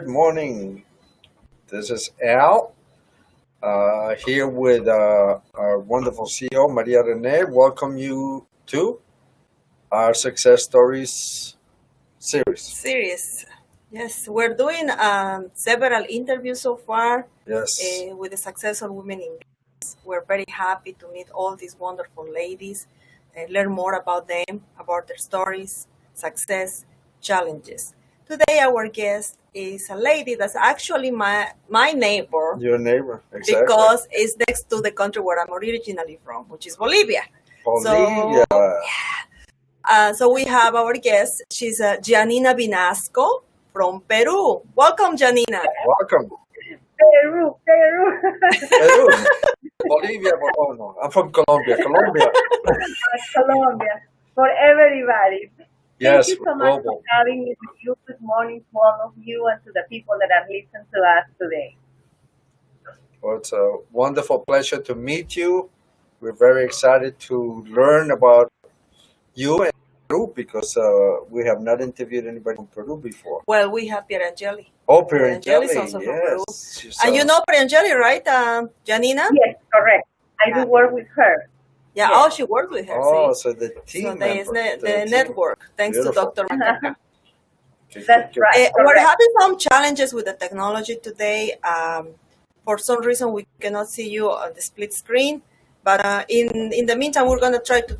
morning. This is Al here with our wonderful CEO, Maria Rene. Welcome you to our Success Stories series. Series. Yes, we're doing several interviews so far Yes. with the successful women in business. We're very happy to meet all these wonderful ladies, learn more about them, about their stories, success, challenges. Today, our guest is a lady that's actually my neighbor Your neighbor, exactly. because it's next to the country where I'm originally from, which is Bolivia. Bolivia. So we have our guest. She's Giannina Binasco from Peru. Welcome, Giannina. Welcome. Peru. Peru. Bolivia. Oh no, I'm from Colombia. Colombia. Colombia. For everybody. Yes, Thank you so much global. for having me with you. Good morning to all of you and to the people that have listened to us today. Well, it's a wonderful pleasure to meet you. We're very excited to learn about you and Peru because we have not interviewed anybody from Peru before. Well, we have Pierangeli. Oh, Pirangeli, is also from Peru. yes. She's, And you know Pierangeli, right, Giannina? Yes, correct. I do work with her. Yeah, Yes. oh, she worked with her. Oh, see? so the team So there is member. the network, thanks Beautiful. to Dr. Macaca. That's right. We're correct. having some challenges with the technology today. For some reason, we cannot see you on the split screen. But in the meantime, we're going to try to,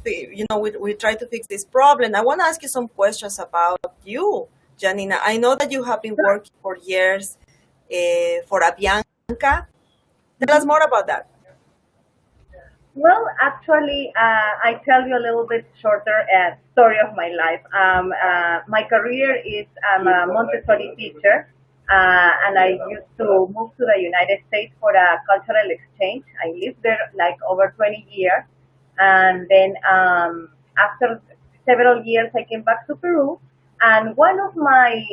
we try to fix this problem. I want to ask you some questions about you, Giannina. I know that you have been working for years for Avianca. Tell us more about that. Well, actually, I tell you a little bit shorter story of my life. My career is I'm a Montessori teacher, and I used to move to the United States for a cultural exchange. I lived there like over 20 years, and then after several years, I came back to Peru. And one of my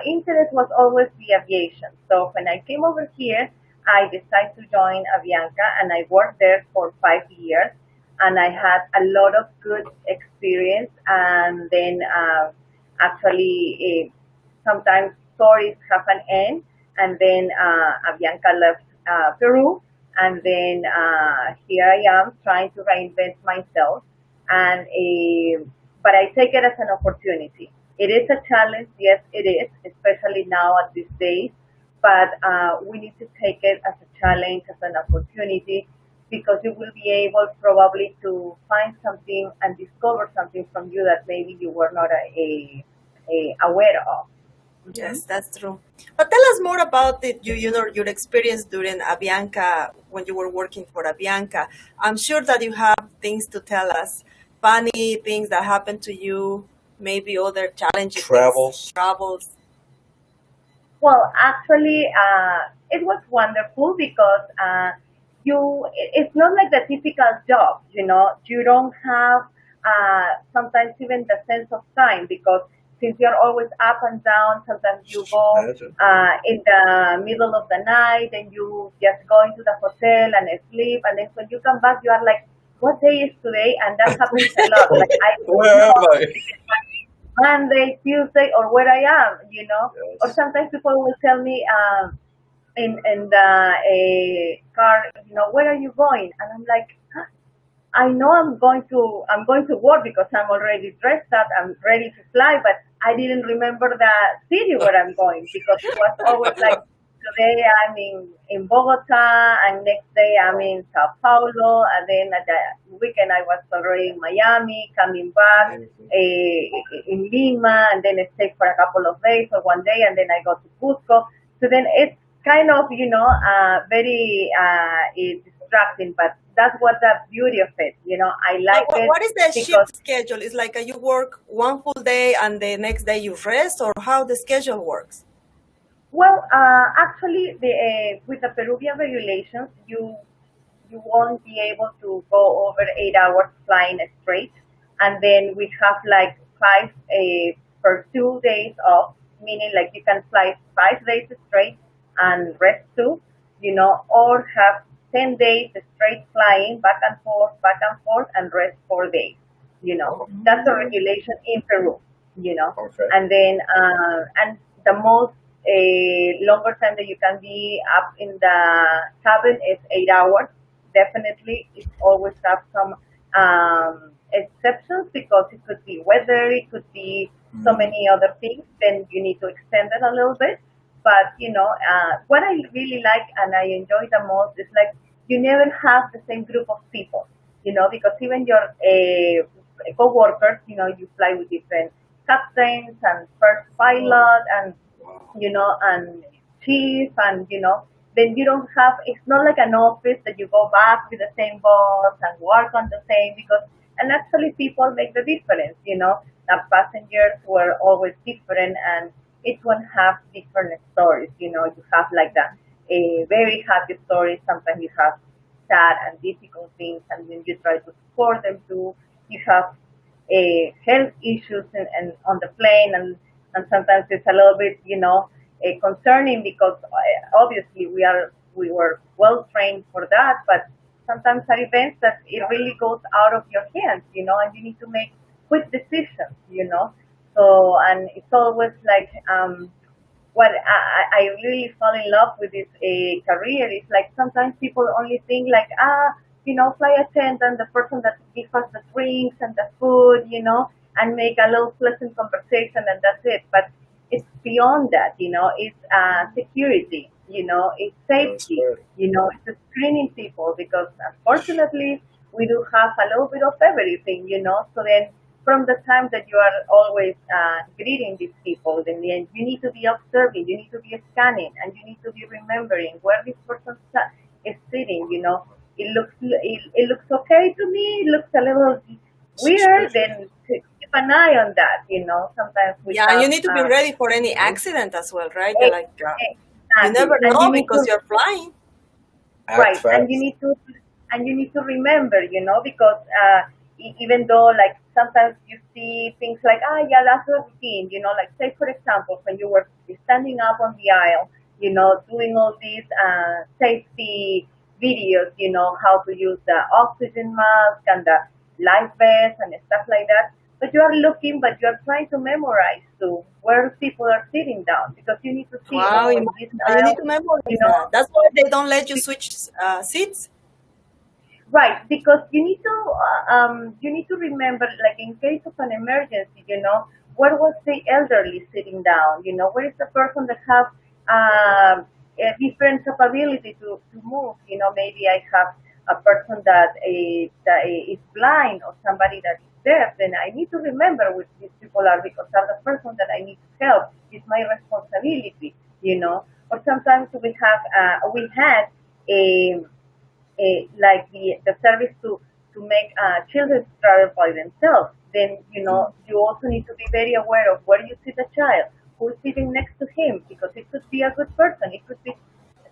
interests was always the aviation. So when I came over here, I decided to join Avianca, and I worked there for 5 years, and I had a lot of good experience. And then actually, sometimes stories have an end, and then Avianca left Peru, and then here I am trying to reinvent myself. And but I take it as an opportunity. It is a challenge, yes, it is, especially now at these days. But we need to take it as a challenge, as an opportunity, because you will be able probably to find something and discover something from you that maybe you were not aware of. Yes, that's true. But tell us more about it. Your experience during Avianca when you were working for Avianca. I'm sure that you have things to tell us, funny things that happened to you, maybe other challenges, travels. Well, actually, it was wonderful because it's not like the typical job, you don't have sometimes even the sense of time, because since you're always up and down, sometimes you go in the middle of the night and you just go into the hotel and sleep, and then when you come back, you are like, what day is today? And that happens a lot. Like Where am I? Monday, Tuesday, or where I am, Yes. Or sometimes people will tell me in the car, where are you going? And I'm like, huh? I know I'm going to work because I'm already dressed up, I'm ready to fly, but I didn't remember the city where I'm going, because it was always like, today I'm in Bogota, and next day I'm in Sao Paulo, and then at the weekend I was already in Miami, coming back in Lima, and then I stay for a couple of days or one day, and then I go to Cusco. So then it's kind of, very distracting, but that's what the beauty of it. I like it. What is the shift schedule? It's like you work one full day and the next day you rest, or how the schedule works? Well, actually, with the Peruvian regulations, you won't be able to go over 8 hours flying straight, and then we have like 5 per 2 days off, meaning like you can fly 5 days straight and rest 2, or have 10 days straight flying back and forth, and rest 4 days. That's the regulation in Peru. Okay. And then and the most a longer time that you can be up in the cabin is 8 hours. Definitely, it always have some exceptions because it could be weather, it could be so Mm. many other things. Then you need to extend it a little bit. But what I really like and I enjoy the most is like you never have the same group of people. Because even your co-workers, you fly with different captains and first Wow. pilot and Wow. and chief and then you don't have it's not like an office that you go back with the same boss and work on the same because and actually people make the difference, the passengers were always different and each one have different stories, you have like that a very happy story, sometimes you have sad and difficult things and then you try to support them too. You have health issues and on the plane and sometimes it's a little bit concerning because obviously we were well trained for that but sometimes are events that it really goes out of your hands and you need to make quick decisions so and it's always like what I really fall in love with this career is like sometimes people only think like flight attendant, the person that gives us the drinks and the food, and make a little pleasant conversation and that's it. But it's beyond that, it's security, it's That's safety, right. it's screening people because unfortunately we do have a little bit of everything, so then from the time that you are always greeting these people, then you need to be observing, you need to be scanning, and you need to be remembering where this person is sitting. It looks okay to me. It looks a little weird. Suspicious. Then keep an eye on that. Sometimes we Yeah, and have you need to be ready for any Mhm. accident as well, right? You're like, you exactly, never and know you need because to you're flying. Act right, fast. and you need to remember, because even though like sometimes you see things like yeah that's a routine, like say for example when you were standing up on the aisle, doing all these safety videos, how to use the oxygen mask and the life vest and stuff like that. But you are looking, but you are trying to memorize to where people are sitting down because you need to see, Wow, oh, in this you need aisle, to you memorize that. know, That's why they don't let you switch seats. right, because you need to remember, like in case of an emergency, where was the elderly sitting down? Where is the person that have a different capability to move? Maybe I have a person that is blind or somebody that is deaf. Then I need to remember which these people are because are the person that I need to help. It's my responsibility. Or sometimes we had a like the service to make children travel by themselves, then Mm. you also need to be very aware of where you see the child, who's sitting next to him, because it could be a good person, it could be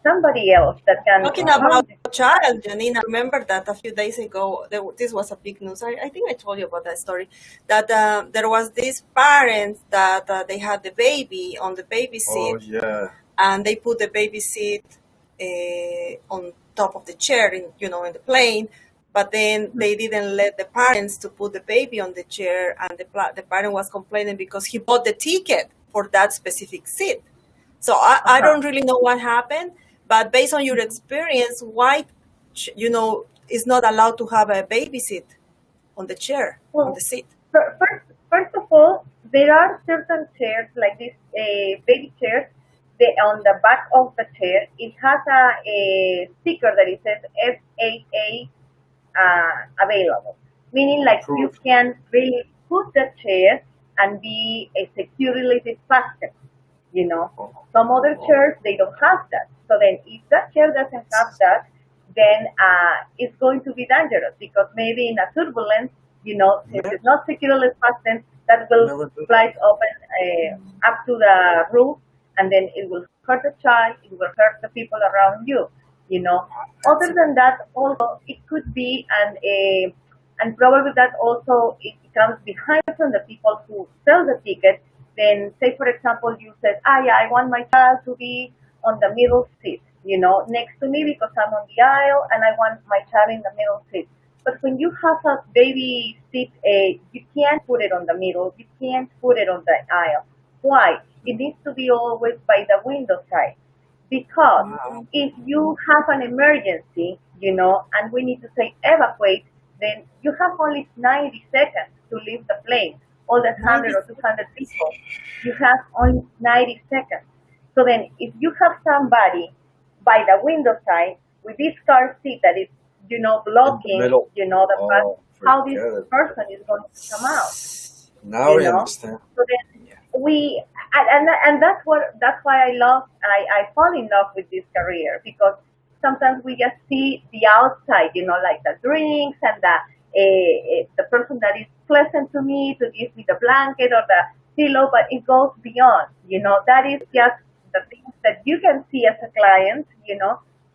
somebody else that can Talking harm about this child. child, Giannina, remember that a few days ago, this was a big news. I think I told you about that story. That there was this parent that they had the baby on the baby Oh seat, yeah. and they put the baby seat on top of the chair in the plane. But then they didn't let the parents to put the baby on the chair, and the parent was complaining because he bought the ticket for that specific seat. So I Uh-huh. don't really know what happened, but based on your experience, why, is not allowed to have a baby seat on the chair, on the Well, seat? first of all, there are certain chairs like this baby chairs. On the back of the chair, it has a sticker that it says FAA available, meaning like you Approved. can really put the chair and be a securely fastened. You know, Oh, some other oh, chairs they don't have that. So then, if that chair doesn't have that, then it's going to be dangerous because maybe in a turbulence, since yeah. it's not securely fastened, that will Never do that. fly open up to the roof, and then it will hurt the child. It will hurt the people around you. You know, That's other than that, also it could be and probably that also it comes behind from the people who sell the ticket. Then say for example you said, yeah, I want my child to be on the middle seat, next to me because I'm on the aisle and I want my child in the middle seat. But when you have a baby seat, you can't put it on the middle, you can't put it on the aisle. Why? it needs to be always by the window side. Because Wow. if you have an emergency, and we need to say evacuate, then you have only 90 seconds to leave the plane. All that 100 90. or 200 people, you have only 90 seconds. So then if you have somebody by the window side with this car seat that is, In the blocking, middle. the path, Oh, how this forget it. person is going to come out, Now you I know? understand. So then Yeah. and that's why I fall in love with this career, because sometimes we just see the outside, like the drinks and the person that is pleasant to me to give me the blanket or the pillow, but it goes beyond. That is just the things that you can see as a client,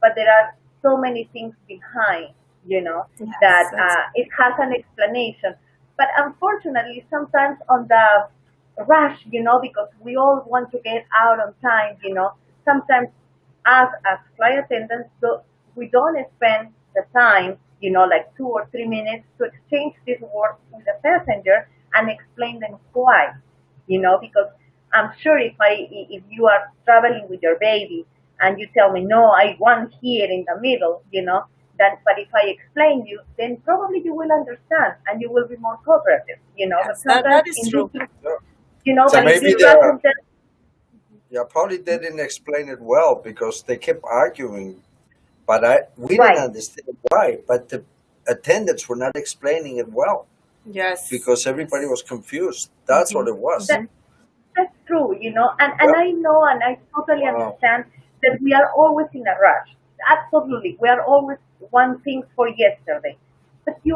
but there are so many things behind, that Yes, that's it has an explanation. But unfortunately, sometimes on the rush, because we all want to get out on time, sometimes us as flight attendants, we don't spend the time, like 2 or 3 minutes to exchange this word with the passenger and explain them why, because I'm sure if you are traveling with your baby and you tell me, no, I want here in the middle, but if I explain you, then probably you will understand and you will be more cooperative, but yes, sometimes that is in true. this, Yeah. So but That if is maybe this true. the passenger, yeah, probably they didn't explain it well because they kept arguing, but we didn't right, understand why. But the attendants were not explaining it well Yes, because everybody yes. was confused. That's Mm-hmm. what it was. that, Mm-hmm. that's true, and Yeah. I know and I totally Wow. understand that we are always in a rush. Absolutely. We are always one thing for yesterday. But you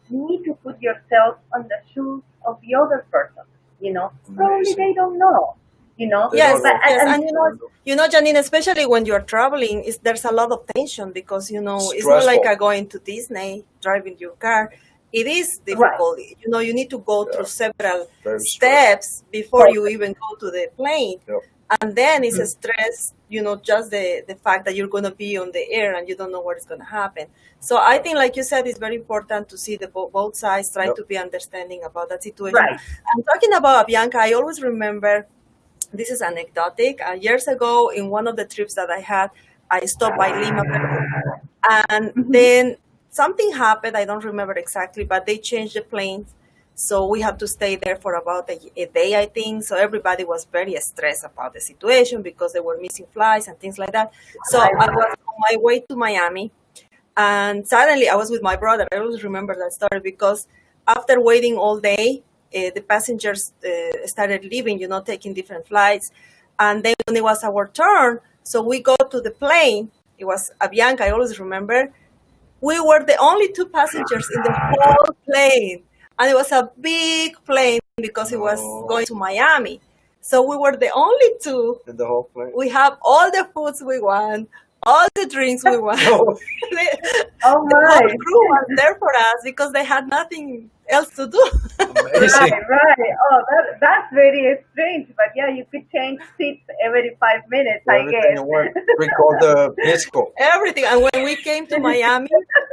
need to put yourself on the shoes of the other person, Probably Amazing. they don't know, They don't Yes, But know. yes, and and you They know, don't know. Janine, especially when you're traveling, is there's a lot of tension because it's not like Stressful. going to Disney driving your car. It is right, difficult. You need to go through Yeah. several Very stressful. steps before you totally. even go to the plane, Yep. and then it's a Mhm. stress. Just the fact that you're going to be on the air and you don't know what is going to happen. So I think, like you said, it's very important to see the both sides, try Yep. to be understanding about that situation. Right. And talking about Bianca, I always remember this is anecdotic. Years ago, in one of the trips that I had, I stopped by Lima, Peru, and Mhm. then something happened. I don't remember exactly, but they changed the planes. So we had to stay there for about a day, I think. So everybody was very stressed about the situation because they were missing flights and things like that. So I Right. was on my way to Miami, and suddenly I was with my brother. I always remember that story because after waiting all day, the passengers started leaving, taking different flights. And then when it was our turn, so we go to the plane. It was Avianca, I always remember. We were the only two passengers in the whole plane. And it was a big plane because it was No. going to Miami. So we were the only two. In the whole plane. We have all the foods we want, all the drinks we want. No. Oh The whole my. crew was there for us because they had nothing else to do. Amazing. Right. Oh, that's very strange. But yeah, you could change seats every 5 minutes, For I everything guess. it went. We called the disco. Everything. And when we came to Miami,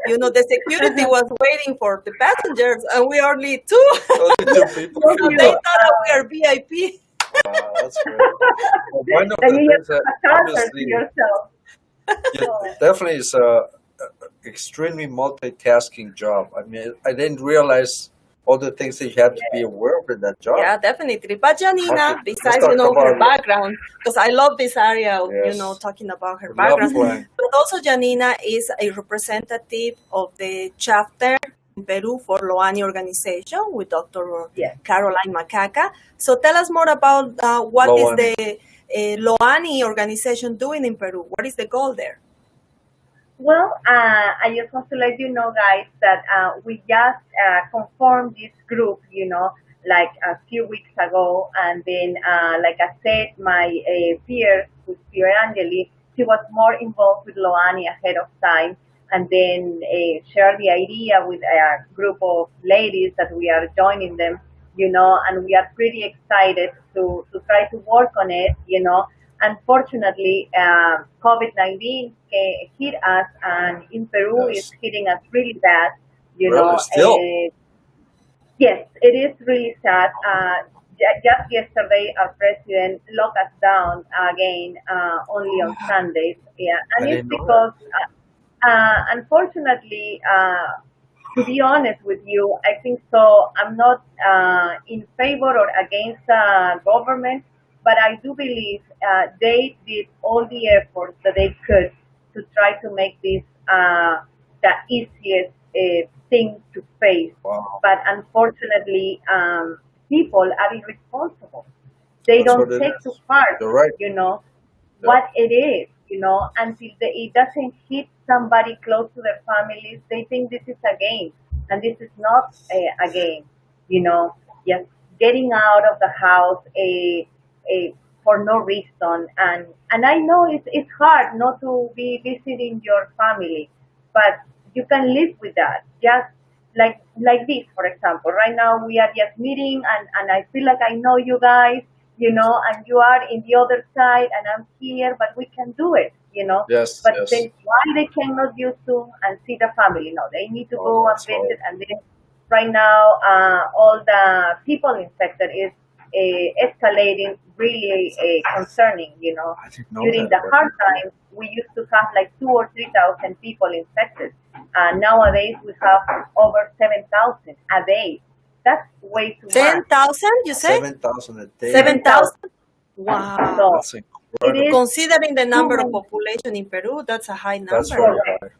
the security was waiting for the passengers, and we only two. Only two people. No So they people. thought that we are VIP. Wow, that's great. Well, one of Then the you things have that a charter to obviously yourself. it Oh, definitely is a extremely multitasking job. I mean, I didn't realize all the things that you have to be aware of in that job. Yeah, definitely. But Giannina, Let's besides, talk her about background, because I love this area, yes. talking about her We love background. flying. But also, Giannina is a representative of the chapter in Peru for Loani Organization with Dr. yes. Caroline Macaca. So tell us more about what is Lawani. the Loani Organization doing in Peru. What is the goal there? Well, I just want to let you know, guys, that we just conformed this group, like a few weeks ago. And then, like I said, my peer, who's Peer Angeli, she was more involved with Loani ahead of time. And then shared the idea with a group of ladies that we are joining them, and we are pretty excited to try to work on it, Unfortunately, COVID-19 hit us, and in Peru, it's Yes. hitting us really bad. Really? Still? Yes, it is really sad. just yesterday, our president locked us down again, only on Sundays. Yeah, I and it's didn't know that. because, unfortunately, to be honest with you, I think so. I'm not in favor or against government, but I do believe they did all the efforts that they could to try to make this the easiest thing to face. Wow, But unfortunately, people are irresponsible. They that's don't what it take to is. heart, You're right. you know, Yeah, what it is, until it doesn't hit somebody close to their families. They think this is a game, and this is not a game, you know, just getting out of the house for no reason. And I know it's hard not to be visiting your family, but you can live with that. Just like this, for example. Right now we are just meeting, and I feel like I know you guys, and you are in the other side, and I'm here, but we can do it. yes, But yes. then why they cannot use Zoom and see the family? No, they need to Oh, go and that's visit, horrible. and then right now all the people infected is escalating, really concerning. I didn't know During that, the but hard times, we used to have like 2 or 3 thousand people infected. Nowadays, we have over 7,000 a day. That's way too much. 10,000, you say? 7,000 a day. 7,000. 7,000? Wow. So That's it is incredible. Considering the too number of many. population in Peru, that's a high That's number. very Correct. high.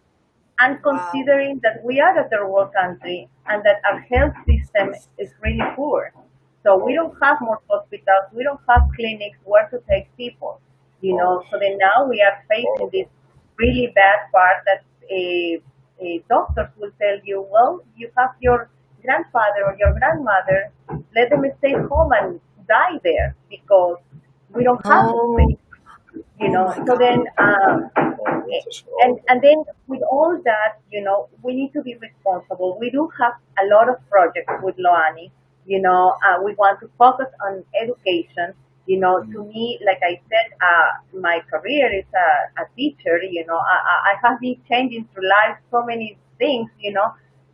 And Wow. considering that we are a third world country and that our health system is really poor. So we Oh, don't have more hospitals, we don't have clinics where to take people, oh, So then now we are facing this horrible. really bad part that doctors will tell you, well, you have your grandfather or your grandmother, let them stay home and die there because we don't have the No. space, Oh my So God. then, Oh, this is and horrible. then with all that, we need to be responsible. We do have a lot of projects with Loani. We want to focus on education. To Mm, me, like I said, my career is a teacher. I have been changing through life so many things.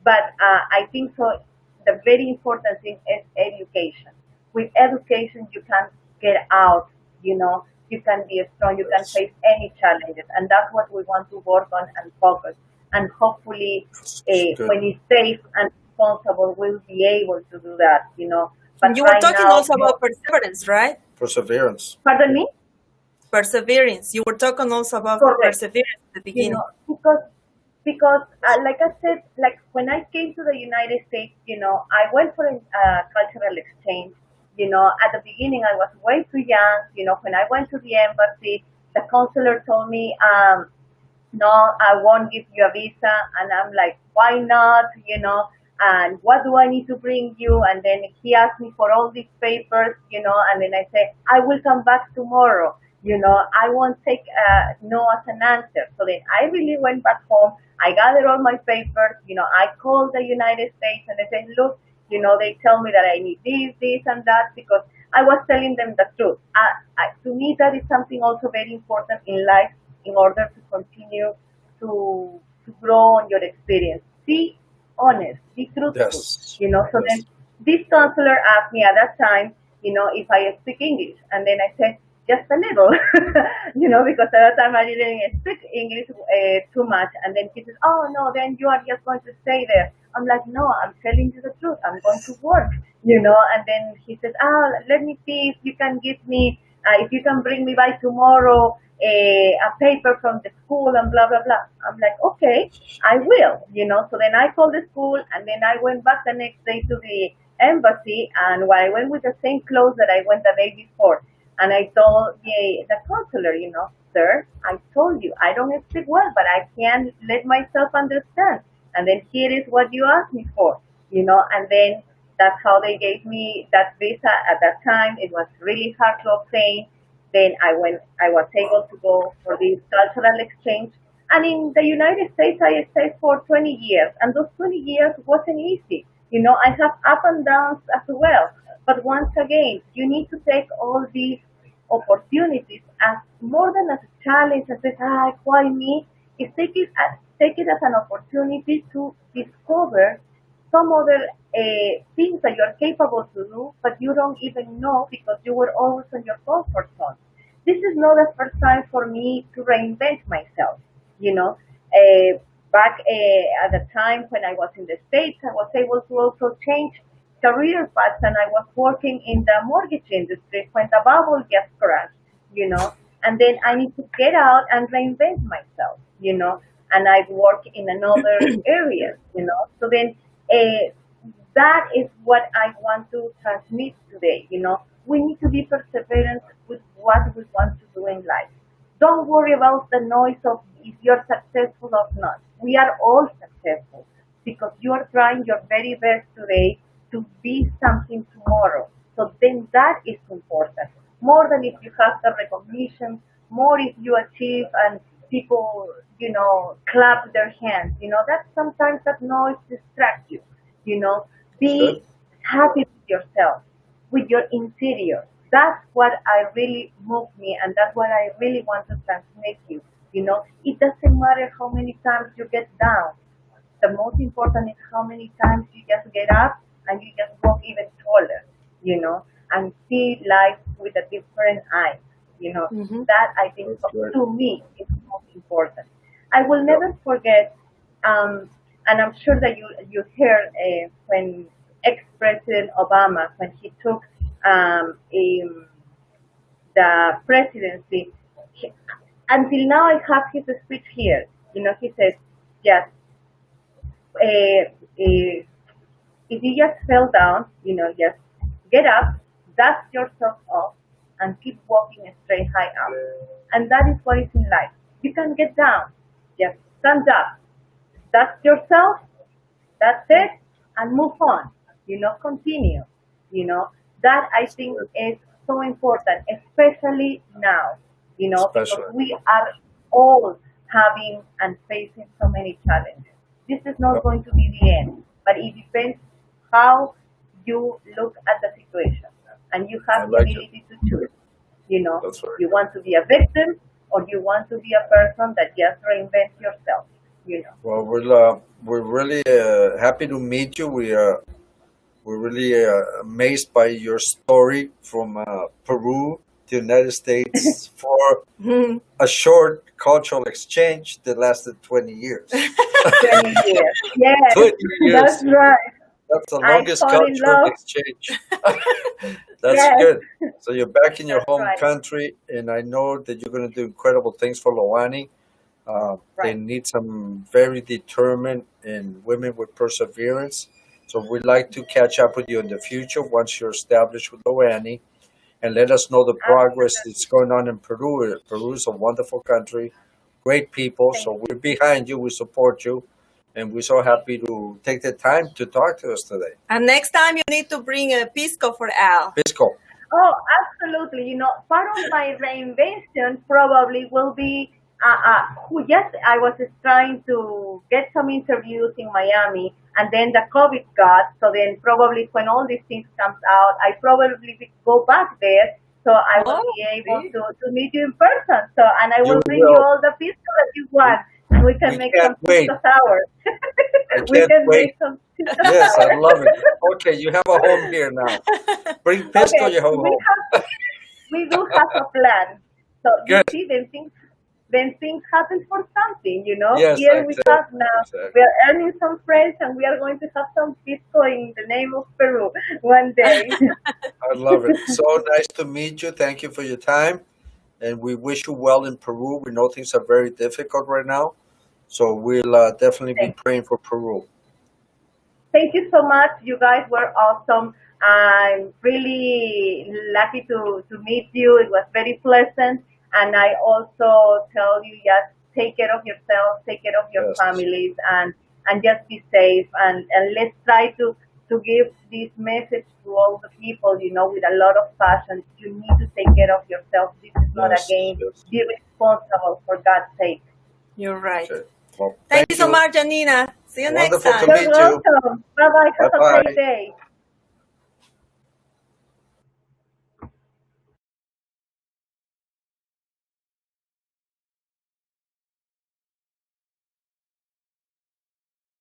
But I think so. The very important thing is education. With education, you can get out. You can be strong. You can yes, face any challenges, and that's what we want to work on and focus. And hopefully, that's good. when it's safe and responsible, we'll be able to do that. But You were right talking now, also about perseverance, right? Perseverance. pardon me. Perseverance. You were talking also about Correct. perseverance at the beginning. Because like I said, like when I came to the United States, I went for a cultural exchange. At the beginning I was way too young. When I went to the embassy, the consular told me, no, I won't give you a visa. And I'm like, why not? And what do I need to bring you? And then he asked me for all these papers, and then I say, I will come back tomorrow. I won't take no as an answer. So then I really went back home. I gathered all my papers. I called the United States and I said, look, they tell me that I need this, and that, because I was telling them the truth. To me, that is something also very important in life in order to continue to grow on your experience. Be honest, be truthful. Yes, So then yes. this counselor asked me at that time, if I speak English, and then I said just a little, because at that time I didn't speak English too much. And then he says, "Oh no, then you are just going to stay there." I'm like, "No, I'm telling you the truth. I'm going to work." And then he says, let me see if you can give me, if you can bring me by tomorrow a paper from the school and blah blah blah. I'm like, okay, I will. So then I called the school, and then I went back the next day to the embassy, and I went with the same clothes that I went the day before. And I told the consular, sir, I told you I don't speak well, but I can let myself understand. And then here is what you asked me for, and then that's how they gave me that visa at that time. It was really hard to obtain. Then I was able to go for this cultural exchange. And in the United States, I stayed for 20 years. And those 20 years wasn't easy. I have up and downs as well. But once again, you need to take all these opportunities as more than as a challenge and say, why me? Is take it as an opportunity to discover some other things that you're capable to do, but you don't even know because you were always in your comfort zone. This is not the first time for me to reinvent myself. You know, back at the time when I was in the States, I was able to also change career paths, and I was working in the mortgage industry when the bubble just crashed. You know, and then I need to get out and reinvent myself. And I work in another area. So then. That is what I want to transmit today. We need to be perseverant with what we want to do in life. Don't worry about the noise of if you're successful or not. We are all successful because you are trying your very best today to be something tomorrow. So then that is important. More than if you have the recognition, more if you achieve and people, clap their hands. That sometimes that noise distracts you. Be Good. happy with yourself, with your interior. That's what I really moved me, and that's what I really want to transmit you. It doesn't matter how many times you get down. The most important is how many times you just get up and you just walk even taller, and see life with a different eye. Hmm. That I think That's right. to me is most important. I will Yep. never forget, um, and I'm sure that you heard when ex-President Obama, when he took the presidency, he, until now I have his speech here. He says, yes, uh, uh, if you just fell down, just get up, dust yourself off, and keep walking straight high up. And that is what is in life. You can get down, just stand up, dust yourself, that's it, and move on. Continue. That I That's think good. is so important, especially now. Because Especially. we are all having and facing so many challenges. This is not Yep. going to be the end, but it depends how you look at the situation, and you I have the like it. ability to choose. That's right. You want to be a victim, or you want to be a person that just reinvents yourself. Well, we're really happy to meet you. We're really amazed by your story from Peru to United States for Hmm. a short cultural exchange that lasted 20 years. 20 years. Yes, 20 that's years. right. That's the I longest fall in cultural love. exchange. That's Yes, good. So you're back in your that's home right. country, and I know that you're going to do incredible things for Lawani. They Right. need some very determined and women with perseverance. So we'd like to catch up with you in the future once you're established with Loani and let us know the progress Absolutely. that's going on in Peru. Peru is a wonderful country, great people. Thank So you. we're behind you. We support you. And we're so happy to take the time to talk to us today. And next time you need to bring a pisco for Al. Pisco. Oh, absolutely. Part of my reinvention probably will be yes, I was trying to get some interviews in Miami, and then the COVID got. So then probably when all these things comes out, I probably will go back there. So I will Oh, be able see? to meet you in person. So and I You will bring you will. all the pisco that you We, want, and we can we make can't some wait. pisco sours. I We can't can wait. make some pisco Yes, I sours. love it. Okay, you have a home here now. Bring Pisco, Okay, you have a home. we do have a plan. So you Good. see, then things happen for something. Yes, Here we exactly. have now, we Exactly. are earning some friends, and we are going to have some pisco in the name of Peru one day. I love it. So nice to meet you. Thank you for your time. And we wish you well in Peru. We know things are very difficult right now. So we'll definitely be Thank praying for Peru. Thank you so much. You guys were awesome. I'm really lucky to meet you. It was very pleasant. And I also tell you, just take care of yourself, take care of your Yes. families, and just be safe. And let's try to give this message to all the people, with a lot of passion. You need to take care of yourself. This is not a Yes. game. Yes. Be responsible for God's sake. You're right. Okay. Well, Thank thank you so you. much, Giannina. See you next Wonderful to time. You're meet you. welcome. Bye bye. Bye Have a great bye. day.